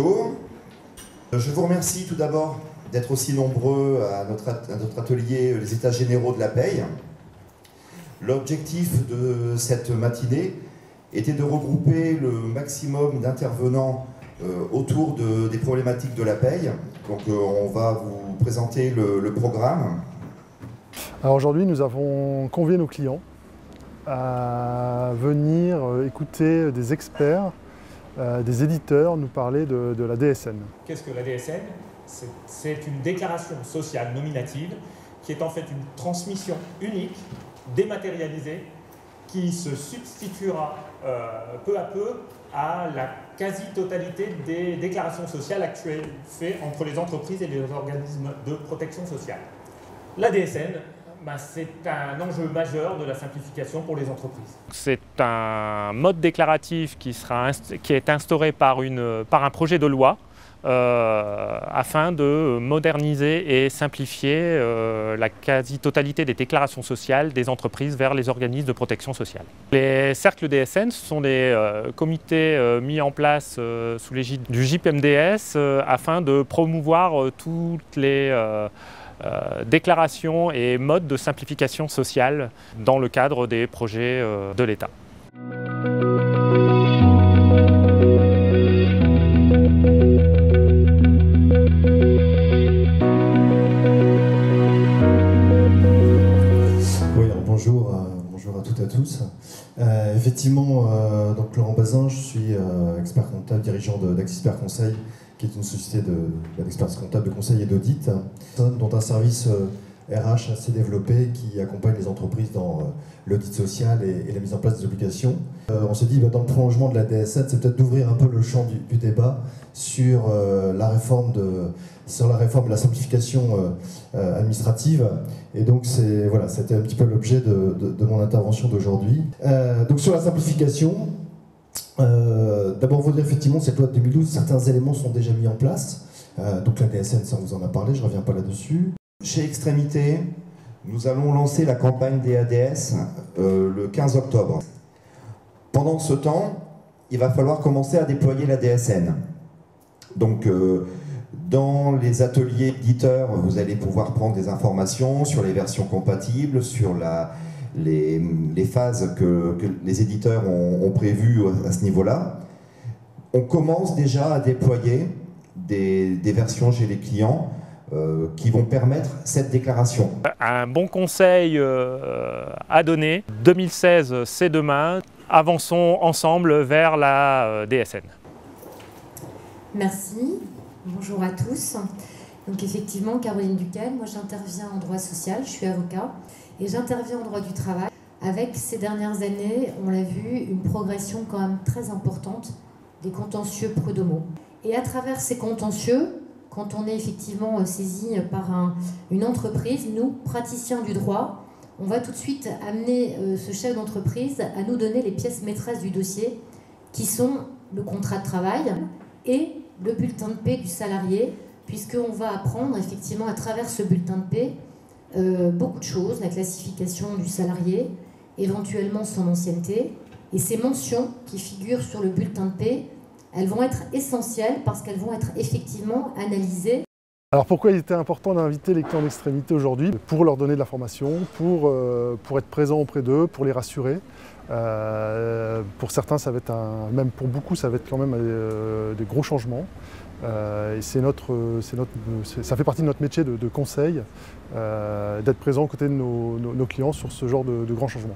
Bonjour. Je vous remercie tout d'abord d'être aussi nombreux à notre atelier Les États généraux de la paye. L'objectif de cette matinée était de regrouper le maximum d'intervenants autour des problématiques de la paye. Donc on va vous présenter le programme. Alors aujourd'hui, nous avons convié nos clients à venir écouter des experts, des éditeurs nous parler de la DSN. Qu'est-ce que la DSN? C'est une déclaration sociale nominative qui est en fait une transmission unique, dématérialisée, qui se substituera peu à peu à la quasi-totalité des déclarations sociales actuelles faites entre les entreprises et les organismes de protection sociale. La DSN, c'est un enjeu majeur de la simplification pour les entreprises. C'est un mode déclaratif qui est instauré par un projet de loi afin de moderniser et simplifier la quasi-totalité des déclarations sociales des entreprises vers les organismes de protection sociale. Les cercles DSN, ce sont des comités mis en place sous l'égide du JPMDS afin de promouvoir toutes les déclarations et modes de simplification sociale dans le cadre des projets de l'État. Bonjour à toutes et à tous. Effectivement, donc Laurent Bazin, je suis expert comptable, dirigeant d'Axisper Conseil, qui est une société d'expertise comptable, de conseil et d'audit, dont un service RH assez développé qui accompagne les entreprises dans l'audit social et la mise en place des obligations. On s'est dit, dans le prolongement de la DSN, c'est peut-être d'ouvrir un peu le champ du débat sur la réforme de la simplification administrative. Et donc, c'était un petit peu l'objet de mon intervention d'aujourd'hui. Donc, sur la simplification, d'abord, on va dire effectivement, cette loi de 2012, certains éléments sont déjà mis en place. Donc, la DSN, ça on vous en a parlé, je ne reviens pas là-dessus. Chez Extrémité, nous allons lancer la campagne des ADS le 15 octobre. Pendant ce temps, il va falloir commencer à déployer la DSN. Donc, dans les ateliers éditeurs, vous allez pouvoir prendre des informations sur les versions compatibles, sur les phases que les éditeurs ont prévues à ce niveau-là. On commence déjà à déployer des versions chez les clients qui vont permettre cette déclaration. Un bon conseil à donner, 2016 c'est demain, avançons ensemble vers la DSN. Merci, bonjour à tous. Donc effectivement, Caroline Duquesne, moi j'interviens en droit social, je suis avocat et j'interviens en droit du travail. Avec ces dernières années, on l'a vu, une progression quand même très importante des contentieux prud'homaux. Et à travers ces contentieux, quand on est effectivement saisi par une entreprise, nous, praticiens du droit, on va tout de suite amener ce chef d'entreprise à nous donner les pièces maîtresses du dossier, qui sont le contrat de travail et le bulletin de paie du salarié, puisqu'on va apprendre effectivement à travers ce bulletin de paie beaucoup de choses, la classification du salarié, éventuellement son ancienneté, et ces mentions qui figurent sur le bulletin de paie, elles vont être essentielles parce qu'elles vont être effectivement analysées. Alors pourquoi il était important d'inviter les clients d'Extrémité aujourd'hui? Pour leur donner de l'information, pour être présent auprès d'eux, pour les rassurer. Pour certains, ça fait quand même des gros changements. Et ça fait partie de notre métier de conseil, d'être présent aux côtés de nos clients sur ce genre de grands changements.